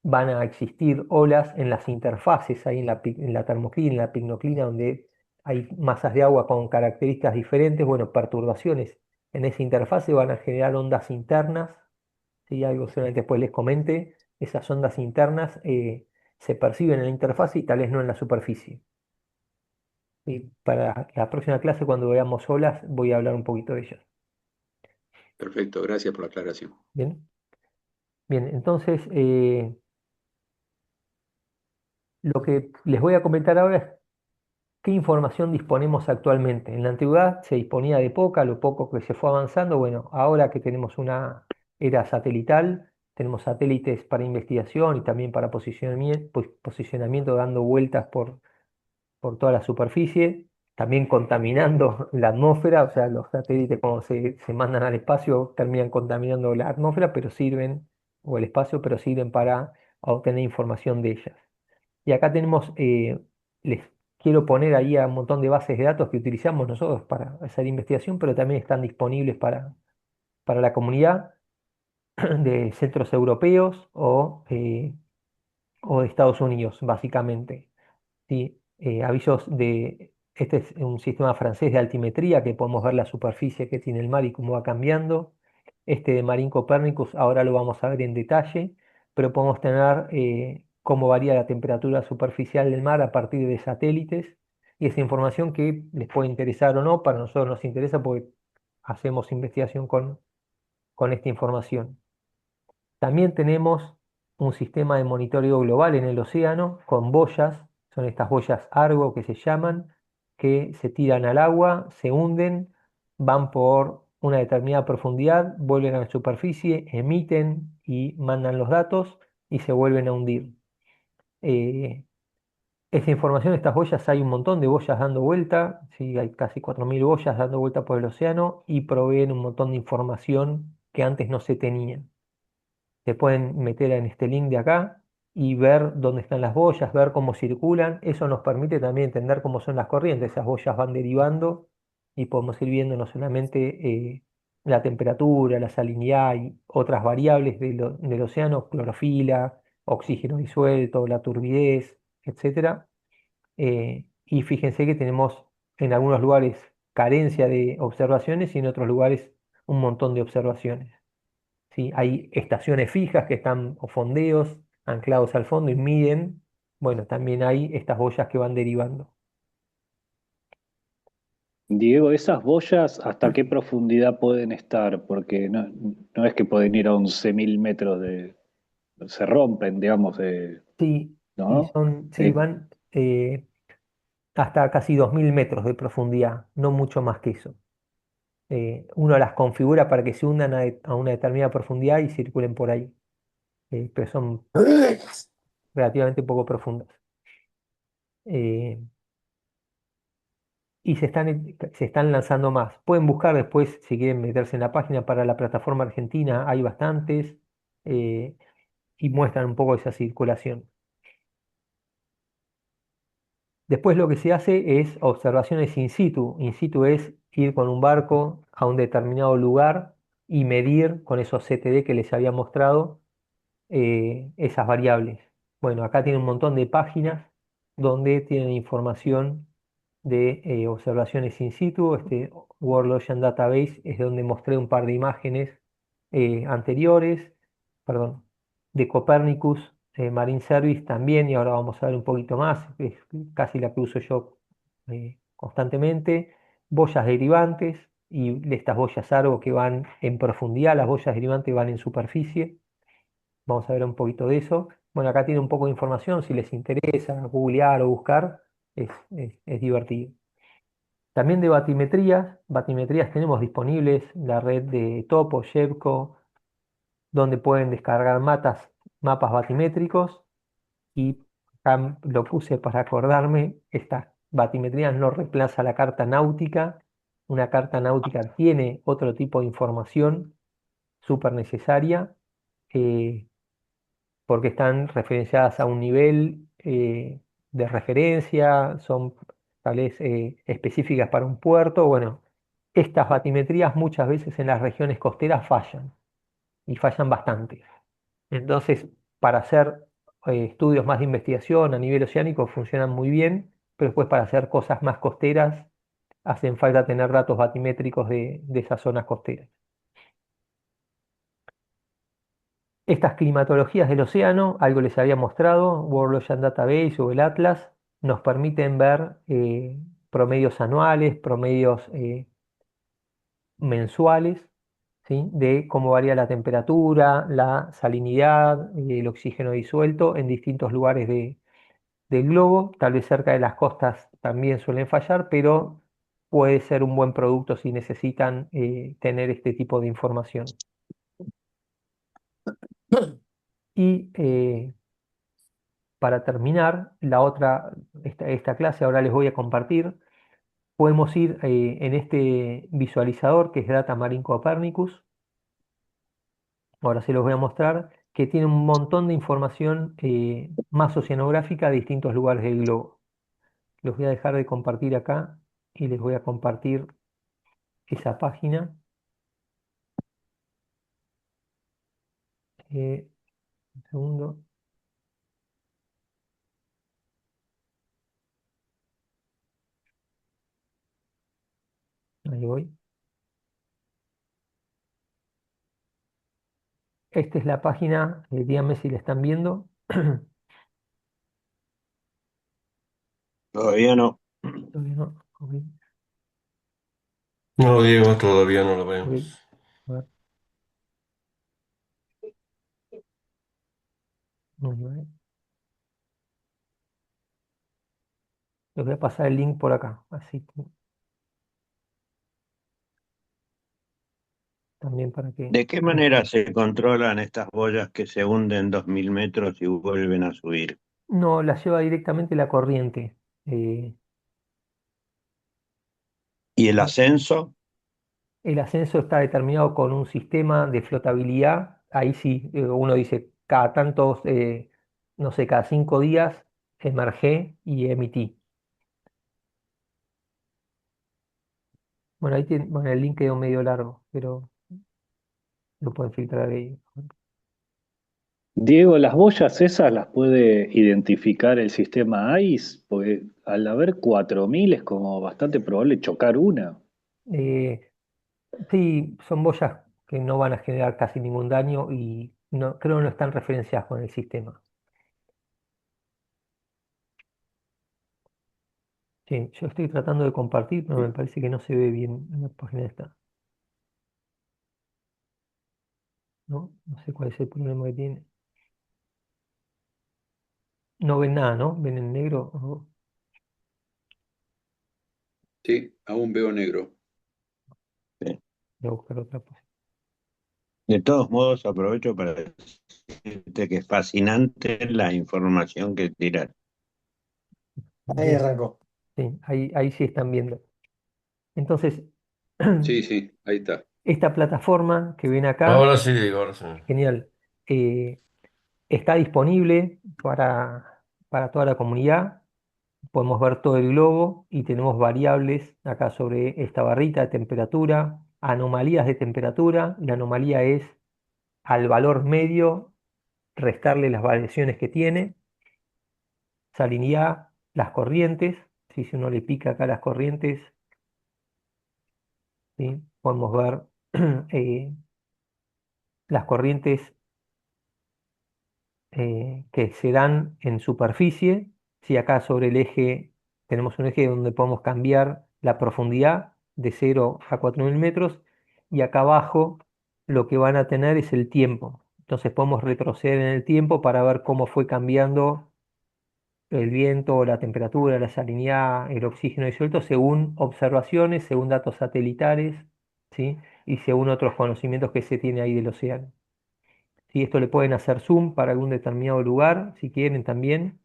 van a existir olas en las interfaces, ahí en la termoclina, en la picnoclina, donde hay masas de agua con características diferentes, bueno, perturbaciones en esa interfase van a generar ondas internas, ¿sí? Algo solamente después les comente, esas ondas internas se perciben en la interfase y tal vez no en la superficie. ¿Sí? Para la próxima clase, cuando veamos olas, voy a hablar un poquito de ellas. Perfecto, gracias por la aclaración. Bien, bien, entonces lo que les voy a comentar ahora es qué información disponemos actualmente. En la antigüedad se disponía de poca, lo poco que se fue avanzando. Bueno, ahora que tenemos una era satelital, tenemos satélites para investigación y también para posicionamiento dando vueltas por toda la superficie, también contaminando la atmósfera, o sea, los satélites cuando se mandan al espacio terminan contaminando la atmósfera, pero sirven, o el espacio, pero sirven para obtener información de ellas. Y acá tenemos, les quiero poner ahí a un montón de bases de datos que utilizamos nosotros para hacer investigación, pero también están disponibles para la comunidad de centros europeos o de Estados Unidos, básicamente. ¿Sí? Avisos de, este es un sistema francés de altimetría que podemos ver la superficie que tiene el mar y cómo va cambiando. Este de Marín Copernicus ahora lo vamos a ver en detalle, pero podemos tener cómo varía la temperatura superficial del mar a partir de satélites y esa información que les puede interesar o no, para nosotros nos interesa porque hacemos investigación con esta información. También tenemos un sistema de monitoreo global en el océano con boyas, son estas boyas Argo que se llaman, que se tiran al agua, se hunden, van por una determinada profundidad, vuelven a la superficie, emiten y mandan los datos y se vuelven a hundir. Eh, Esta información, estas boyas, hay un montón de boyas dando vuelta, ¿sí? Hay casi 4.000 boyas dando vuelta por el océano y proveen un montón de información que antes no se tenía. Se pueden meter en este link de acá y ver dónde están las boyas, ver cómo circulan. Eso nos permite también entender cómo son las corrientes. Esas boyas van derivando y podemos ir viendo no solamente la temperatura, la salinidad y otras variables del océano, clorofila, oxígeno disuelto, la turbidez, etcétera. Y fíjense que tenemos en algunos lugares carencia de observaciones y en otros lugares un montón de observaciones. ¿Sí? Hay estaciones fijas que están, o fondeos anclados al fondo y miden. Bueno, también hay estas boyas que van derivando. Diego, ¿esas boyas hasta qué profundidad pueden estar? Porque no es que pueden ir a 11.000 metros de... Se rompen, digamos, Sí, y ¿no? sí, van hasta casi 2.000 metros de profundidad, no mucho más que eso. Uno las configura para que se hundan a una determinada profundidad y circulen por ahí, pero son relativamente poco profundas. Eh, y se están lanzando más. Pueden buscar después, si quieren meterse en la página para la plataforma argentina, hay bastantes eh, y muestran un poco esa circulación. Después lo que se hace es observaciones in situ. In situ es ir con un barco a un determinado lugar y medir con esos CTD que les había mostrado esas variables. Bueno, acá tienen un montón de páginas donde tienen información de observaciones in situ. Este World Ocean Database es donde mostré un par de imágenes anteriores, perdón, de Copernicus Marine Service también, y ahora vamos a ver un poquito más, es casi la que uso yo constantemente, boyas derivantes y estas boyas Argo que van en profundidad, las boyas derivantes van en superficie. Vamos a ver un poquito de eso. Bueno, acá tiene un poco de información, si les interesa googlear o buscar, es divertido. También de batimetrías tenemos disponibles la red de Topo, Shepco, donde pueden descargar mapas batimétricos y acá lo puse para acordarme, estas batimetrías no reemplaza la carta náutica. Una carta náutica tiene otro tipo de información súper necesaria eh, porque están referenciadas a un nivel de referencia, son tal vez específicas para un puerto. Bueno, estas batimetrías muchas veces en las regiones costeras fallan y fallan bastante. Entonces, para hacer estudios más de investigación a nivel oceánico funcionan muy bien, pero después para hacer cosas más costeras hacen falta tener datos batimétricos de esas zonas costeras. Estas climatologías del océano, algo les había mostrado, World Ocean Database o el Atlas, nos permiten ver promedios anuales, promedios mensuales, ¿sí? De cómo varía la temperatura, la salinidad, el oxígeno disuelto en distintos lugares del globo. Tal vez cerca de las costas también suelen fallar, pero puede ser un buen producto si necesitan tener este tipo de información. Y para terminar, esta clase ahora les voy a compartir. Podemos ir en este visualizador que es Data Marine Copernicus. Ahora se los voy a mostrar, que tiene un montón de información más oceanográfica de distintos lugares del globo. Los voy a dejar de compartir acá y les voy a compartir esa página. Un segundo. Ahí voy. Esta es la página, díganme si la están viendo. Todavía no. Todavía no. Ok, No, Diego, todavía no lo ok. vemos. A ver, muy bien. Les voy a pasar el link por acá, así también para que... ¿De qué manera se controlan estas boyas que se hunden 2000 metros y vuelven a subir? No, la lleva directamente la corriente. Eh, ¿Y el ascenso? el ascenso está determinado con un sistema de flotabilidad. Ahí sí, uno dice, cada tantos, no sé, cada 5 días emergé y emití. Bueno, ahí tiene, bueno, el link quedó medio largo, pero lo pueden filtrar ahí. Diego, ¿las boyas esas las puede identificar el sistema ICE? Porque al haber 4000 es como bastante probable chocar una. Eh, sí, son boyas que no van a generar casi ningún daño y no, creo que no están referenciadas con el sistema. Sí, yo estoy tratando de compartir, pero me parece que no se ve bien en la página esta. ¿No? No sé cuál es el problema que tiene. No ven nada, ¿no? ¿Ven en negro? Sí, aún veo negro. Sí. Voy a buscar otra cosa. De todos modos, aprovecho para decirte que es fascinante la información que tiran. Ahí Bien, arrancó. sí, ahí sí están viendo. Entonces, Sí, sí, ahí está. esta plataforma que ven acá, Ahora sí, Diego, ahora sí. genial, eh, está disponible para toda la comunidad. Podemos ver todo el globo y tenemos variables acá sobre esta barrita de temperatura, anomalías de temperatura. La anomalía es al valor medio restarle las variaciones que tiene, salinidad, las corrientes. Si uno le pica acá las corrientes, ¿sí? Podemos ver las corrientes que se dan en superficie. Si acá sobre el eje tenemos un eje donde podemos cambiar la profundidad de 0 a 4.000 metros, y acá abajo lo que van a tener es el tiempo. Entonces podemos retroceder en el tiempo para ver cómo fue cambiando el viento, la temperatura, la salinidad, el oxígeno disuelto, según observaciones, según datos satelitales, ¿sí? Y según otros conocimientos que se tiene ahí del océano. ¿Sí? Esto le pueden hacer zoom para algún determinado lugar, si quieren también.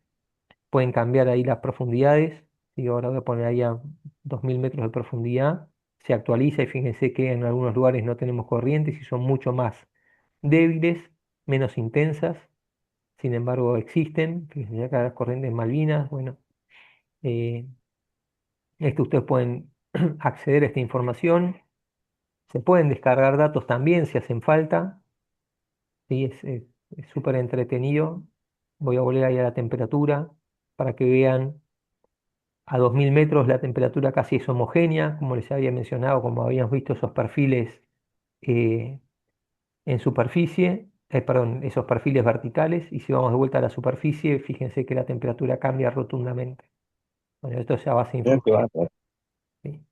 Pueden cambiar ahí las profundidades. ¿Sí? Ahora voy a poner ahí a 2.000 metros de profundidad. Se actualiza y fíjense que en algunos lugares no tenemos corrientes y son mucho más débiles, menos intensas. Sin embargo, existen. Fíjense acá las corrientes Malvinas. Bueno, eh, esto ustedes pueden acceder a esta información. Se pueden descargar datos también si hacen falta. ¿Sí? Es súper entretenido. Voy a volver ahí a la temperatura para que vean. A 2.000 metros la temperatura casi es homogénea, como les había mencionado, como habíamos visto esos perfiles eh, en superficie, perdón, esos perfiles verticales, y si vamos de vuelta a la superficie, fíjense que la temperatura cambia rotundamente. Bueno, esto es a base de Mirá qué información. bárbaro. ¿Sí?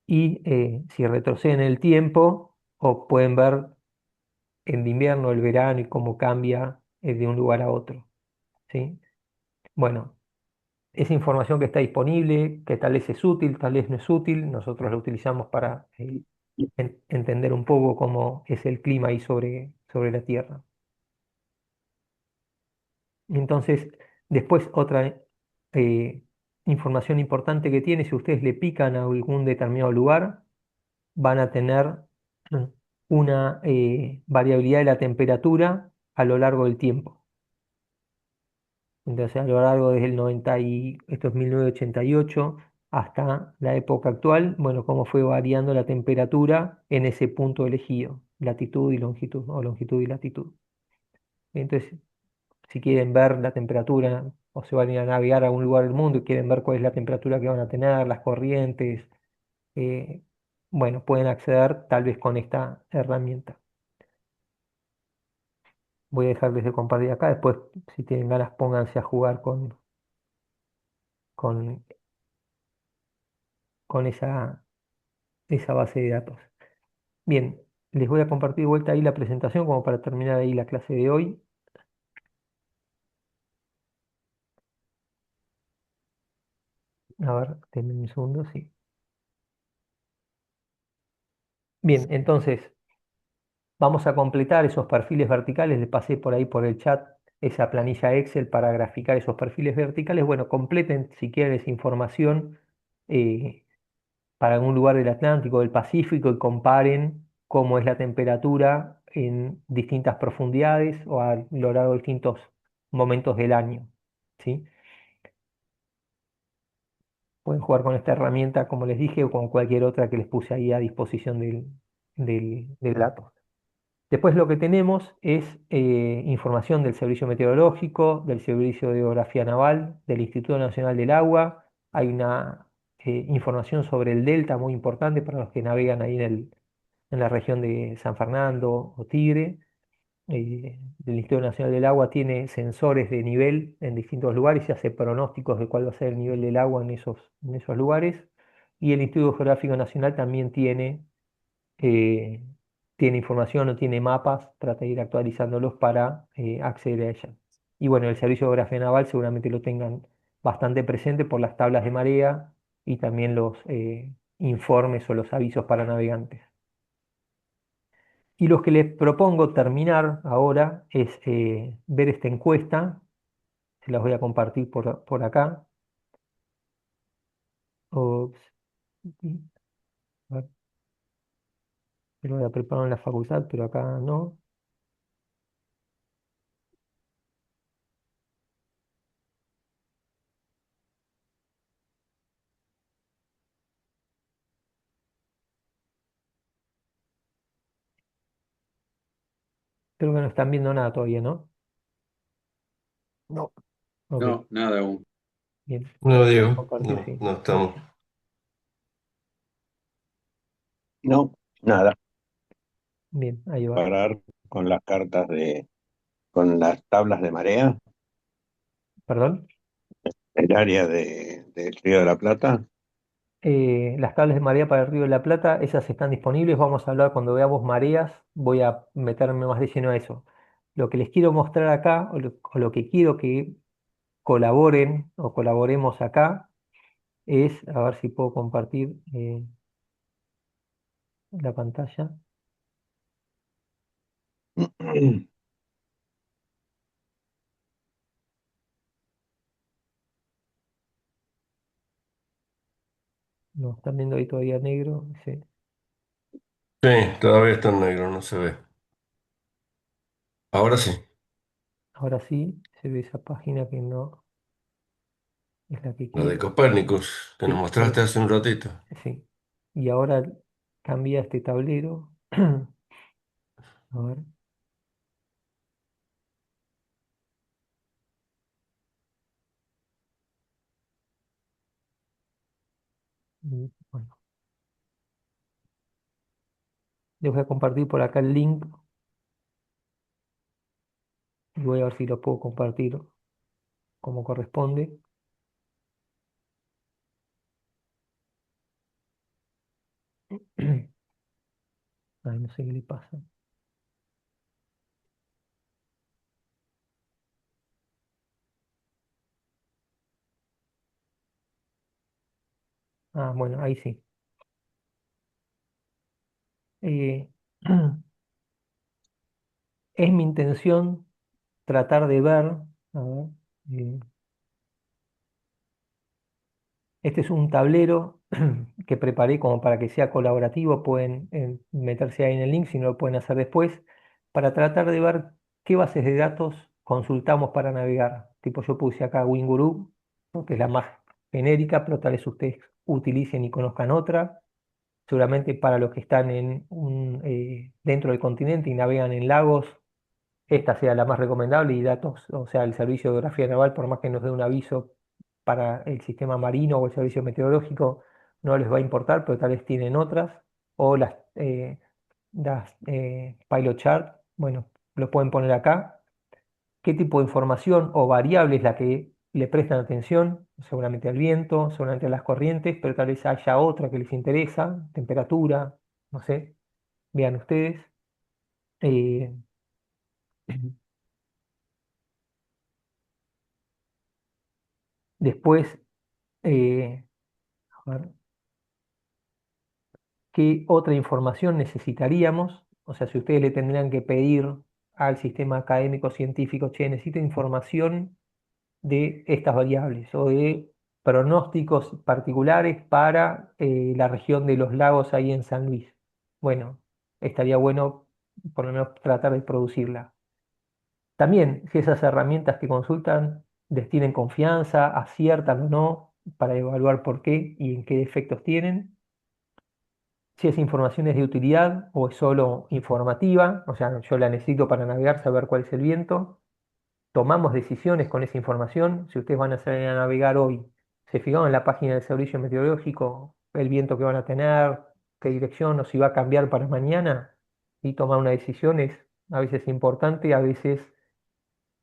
Y si retroceden el tiempo, o pueden ver el invierno, el verano y cómo cambia de un lugar a otro. ¿Sí? Bueno, esa información que está disponible, que tal vez es útil, tal vez no es útil, nosotros la utilizamos para entender un poco cómo es el clima ahí sobre la Tierra. Entonces, después otra eh, información importante que tiene, si ustedes le pican a algún determinado lugar, van a tener mm, una variabilidad de la temperatura a lo largo del tiempo. Entonces, a lo largo desde el 90 y, esto es 1988, hasta la época actual, bueno, cómo fue variando la temperatura en ese punto elegido, latitud y longitud, o longitud y latitud. Entonces, si quieren ver la temperatura, o se van a ir a navegar a un lugar del mundo y quieren ver cuál es la temperatura que van a tener, las corrientes, eh, bueno, pueden acceder tal vez con esta herramienta. Voy a dejarles de compartir acá, después, si tienen ganas, pónganse a jugar con, con esa base de datos. Bien, les voy a compartir de vuelta ahí la presentación como para terminar ahí la clase de hoy. A ver, denme un segundo, sí. Bien, entonces vamos a completar esos perfiles verticales. Les pasé por ahí por el chat esa planilla Excel para graficar esos perfiles verticales. Bueno, completen si quieren esa información eh, para algún lugar del Atlántico, del Pacífico, y comparen cómo es la temperatura en distintas profundidades o a lo largo de distintos momentos del año. ¿Sí? Pueden jugar con esta herramienta, como les dije, o con cualquier otra que les puse ahí a disposición del dato. Después lo que tenemos es información del Servicio Meteorológico, del Servicio de Geografía Naval, del Instituto Nacional del Agua. Hay una información sobre el delta muy importante para los que navegan ahí en la región de San Fernando o Tigre. El Instituto Nacional del Agua tiene sensores de nivel en distintos lugares y hace pronósticos de cuál va a ser el nivel del agua en esos lugares. Y el Instituto Geográfico Nacional también eh, tiene información o tiene mapas, trata de ir actualizándolos para acceder a ella. Y bueno, el Servicio de Geografía Naval seguramente lo tengan bastante presente por las tablas de marea y también los informes o los avisos para navegantes. Y lo que les propongo terminar ahora es ver esta encuesta. Se las voy a compartir por acá. Ups, a ver, lo voy a preparar en la facultad, pero acá no. Creo que no están viendo nada todavía, ¿no? No. Ok, No, nada aún. bien. No, Diego, Compartir, no, sí. no estamos. No, nada. Bien, ahí va. Parar con las cartas con las tablas de marea, ¿Perdón? el área de del Río de la Plata. Las tablas de marea para el Río de la Plata, esas están disponibles. Vamos a hablar cuando veamos mareas. Voy a meterme más de lleno a eso. Lo que les quiero mostrar acá, o lo que quiero que colaboren o colaboremos acá, es, a ver si puedo compartir la pantalla. No, están viendo ahí todavía negro. Sí. Sí, todavía está en negro, no se ve. Ahora sí, Ahora sí, se ve esa página que no es la que la de quiero. Copérnicus, que nos Sí, ahí mostraste hace un ratito. sí. Y ahora cambia este tablero. A ver. Bueno, les voy a compartir por acá el link y voy a ver si lo puedo compartir como corresponde. Ay, no sé qué le pasa. Ah, bueno, ahí sí. Eh, es mi intención tratar de ver, a ver, eh, este es un tablero que preparé como para que sea colaborativo. Pueden meterse ahí en el link, si no lo pueden hacer después, para tratar de ver qué bases de datos consultamos para navegar. Tipo, yo puse acá Winguru, ¿no?, que es la más genérica, pero tal vez ustedes utilicen y conozcan otra. Seguramente para los que están dentro del continente y navegan en lagos, esta sea la más recomendable, y datos, o sea, el Servicio de Geografía Naval, por más que nos dé un aviso para el sistema marino o el servicio meteorológico, no les va a importar, pero tal vez tienen otras, o las pilot chart, bueno, lo pueden poner acá. ¿Qué tipo de información o variable es la que le prestan atención? Seguramente al viento, seguramente a las corrientes, pero tal vez haya otra que les interesa, temperatura, no sé, vean ustedes. Eh, Después, eh, a ver, ¿qué otra información necesitaríamos? O sea, si ustedes le tendrían que pedir al sistema académico científico, che, necesito información de estas variables o de pronósticos particulares para la región de los lagos ahí en San Luis. Bueno, estaría bueno por lo menos tratar de producirla. También, si esas herramientas que consultan les tienen confianza, aciertan o no, para evaluar por qué y en qué defectos tienen. Si esa información es de utilidad o es solo informativa, o sea, yo la necesito para navegar, saber cuál es el viento. Tomamos decisiones con esa información. Si ustedes van a salir a navegar hoy, se fijaron en la página del servicio meteorológico el viento que van a tener, qué dirección, o si va a cambiar para mañana, y tomar una decisión es a veces importante, a veces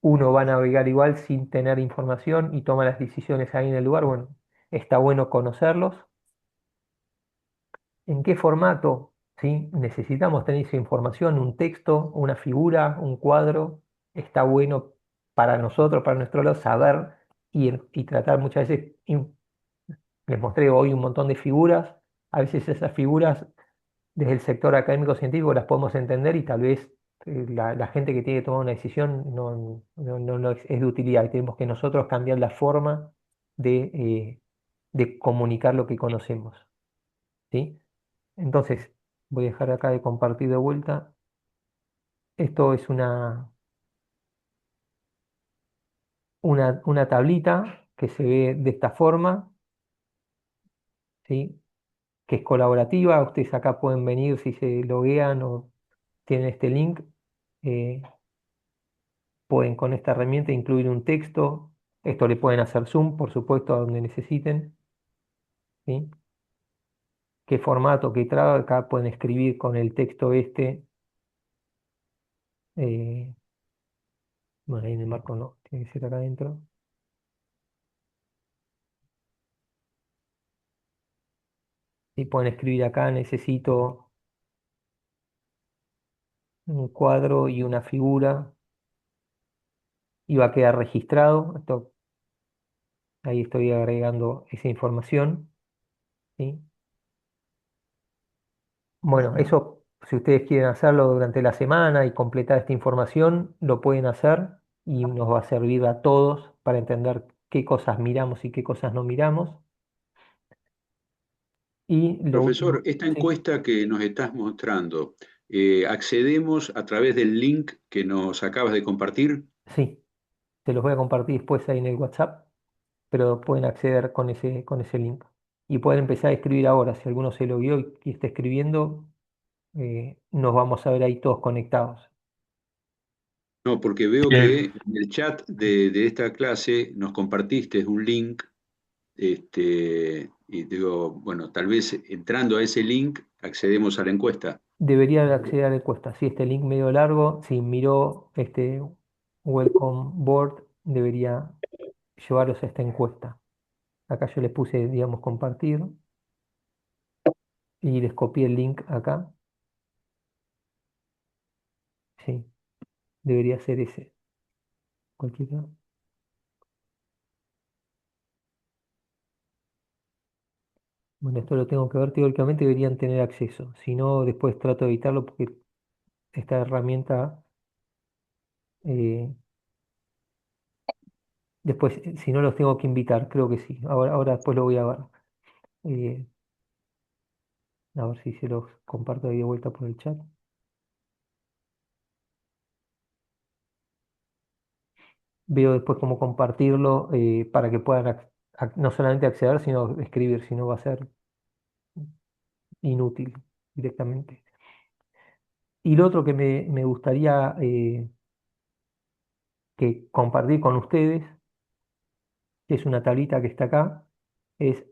uno va a navegar igual sin tener información y toma las decisiones ahí en el lugar. Bueno, está bueno conocerlos. ¿En qué formato? ¿Sí? Necesitamos tener esa información, un texto, una figura, un cuadro. Está bueno para nosotros, para nuestro lado, saber y tratar muchas veces. Les mostré hoy un montón de figuras. A veces esas figuras, desde el sector académico científico, las podemos entender y tal vez la gente que tiene que tomar una decisión no es de utilidad. Y tenemos que nosotros cambiar la forma de comunicar lo que conocemos. ¿Sí? Entonces, voy a dejar acá de compartir de vuelta. Esto es una tablita que se ve de esta forma, ¿sí? Que es colaborativa. Ustedes acá pueden venir si se loguean o tienen este link. eh, Pueden con esta herramienta incluir un texto. Esto le pueden hacer zoom, por supuesto, a donde necesiten, ¿sí? ¿Qué formato, qué traba? Acá pueden escribir con el texto este. eh, bueno, ahí en el marco no, tiene que ser acá adentro. Y pueden escribir acá, necesito un cuadro y una figura, y va a quedar registrado. Ahí estoy agregando esa información, ¿sí? Bueno, eso, si ustedes quieren hacerlo durante la semana y completar esta información, lo pueden hacer y nos va a servir a todos para entender qué cosas miramos y qué cosas no miramos. Y lo Profesor, último, esta sí, encuesta que nos estás mostrando, accedemos a través del link que nos acabas de compartir. sí, se los voy a compartir después ahí en el WhatsApp, pero pueden acceder con ese link. Y pueden empezar a escribir ahora. Si alguno se lo vio y está escribiendo, nos vamos a ver ahí todos conectados. No, porque veo que Bien. en el chat de esta clase nos compartiste un link, y digo, bueno, tal vez entrando a ese link accedemos a la encuesta. Debería acceder a la encuesta. Si este link medio largo, si miró este Welcome Board, debería llevarlos a esta encuesta. Acá yo les puse, digamos, compartir y les copié el link acá. Sí, debería ser ese. Cualquiera. Bueno, esto lo tengo que ver, teóricamente deberían tener acceso. Si no, después trato de evitarlo porque esta herramienta, eh, después, si no los tengo que invitar, creo que sí. Ahora después lo voy a ver. Eh, a ver si se los comparto ahí de vuelta por el chat. Veo después cómo compartirlo para que puedan no solamente acceder, sino escribir, si no va a ser inútil directamente. Y lo otro que me gustaría que compartir con ustedes, que es una tablita que está acá, es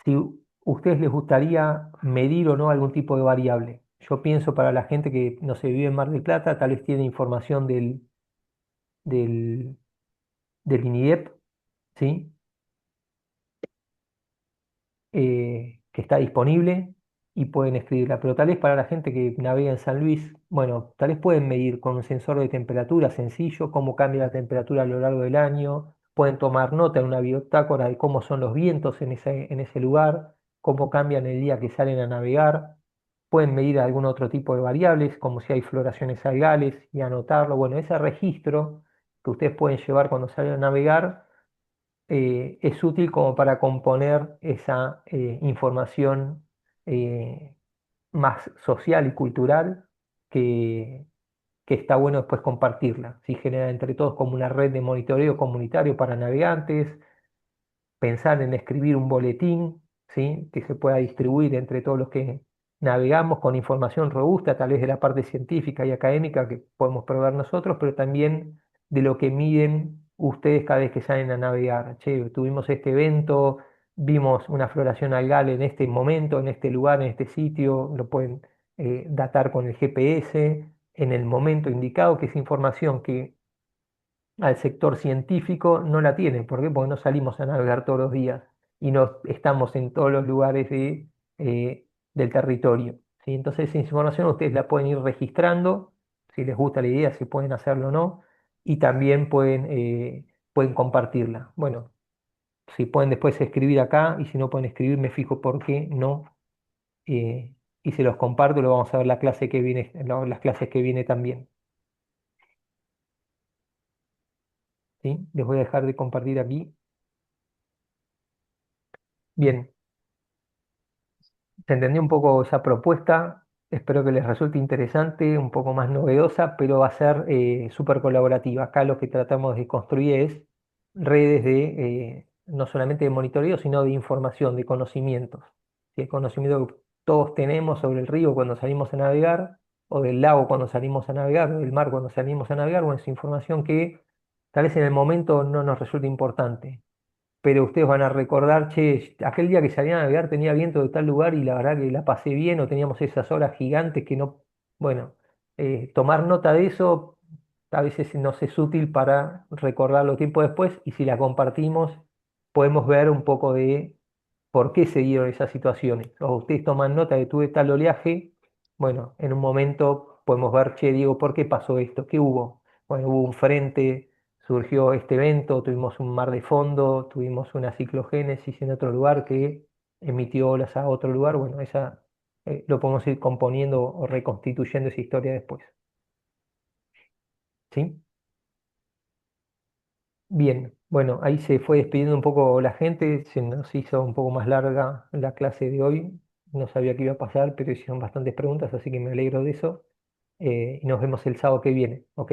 si ustedes les gustaría medir o no algún tipo de variable. Yo pienso para la gente que no se vive en Mar del Plata, tal vez tiene información del, del INIDEP, ¿sí? Que está disponible y pueden escribirla. Pero tal vez para la gente que navega en San Luis, bueno, tal vez pueden medir con un sensor de temperatura sencillo cómo cambia la temperatura a lo largo del año. Pueden tomar nota en una bitácora de cómo son los vientos en ese lugar, cómo cambian el día que salen a navegar. Pueden medir algún otro tipo de variables, como si hay floraciones algales, y anotarlo. Bueno, ese registro que ustedes pueden llevar cuando salen a navegar es útil como para componer esa información eh, más social y cultural que, que está bueno después compartirla. Si genera entre todos como una red de monitoreo comunitario para navegantes, pensar en escribir un boletín, ¿sí? Que se pueda distribuir entre todos los que navegamos con información robusta, tal vez de la parte científica y académica que podemos proveer nosotros, pero también de lo que miden ustedes cada vez que salen a navegar. Che, tuvimos este evento, vimos una floración algal en este momento, en este lugar, en este sitio, lo pueden datar con el GPS en el momento indicado, que es información que al sector científico no la tienen. ¿Por qué? Porque no salimos a navegar todos los días y no estamos en todos los lugares del territorio, ¿sí? Entonces esa información ustedes la pueden ir registrando, si les gusta la idea, si pueden hacerlo o no, y también pueden compartirla. Bueno, si pueden después escribir acá y si no pueden escribir, me fijo por qué no. Y se los comparto, lo vamos a ver la clase que viene, las clases que viene también. ¿Sí? Les voy a dejar de compartir aquí. Bien, se entendió un poco esa propuesta, espero que les resulte interesante, un poco más novedosa, pero va a ser súper colaborativa. Acá lo que tratamos de construir es redes no solamente de monitoreo, sino de información, de conocimientos. ¿Sí? El conocimiento que todos tenemos sobre el río cuando salimos a navegar, o del lago cuando salimos a navegar, o del mar cuando salimos a navegar, bueno, es información que tal vez en el momento no nos resulta importante, pero ustedes van a recordar, che, aquel día que salí a navegar tenía viento de tal lugar y la verdad que la pasé bien, o teníamos esas olas gigantes que no, bueno, tomar nota de eso a veces nos es útil para recordarlo tiempo después, y si la compartimos podemos ver un poco de por qué se dieron esas situaciones. O ustedes toman nota de tuve tal oleaje, bueno, en un momento podemos ver, che, Diego, ¿por qué pasó esto? ¿Qué hubo? Bueno, hubo un frente, surgió este evento, tuvimos un mar de fondo, tuvimos una ciclogénesis en otro lugar que emitió olas a otro lugar. Bueno, lo podemos ir componiendo o reconstituyendo esa historia después. ¿Sí? Bien, bueno, ahí se fue despidiendo un poco la gente, se nos hizo un poco más larga la clase de hoy, no sabía qué iba a pasar, pero hicieron bastantes preguntas, así que me alegro de eso. Y nos vemos el sábado que viene, ¿ok?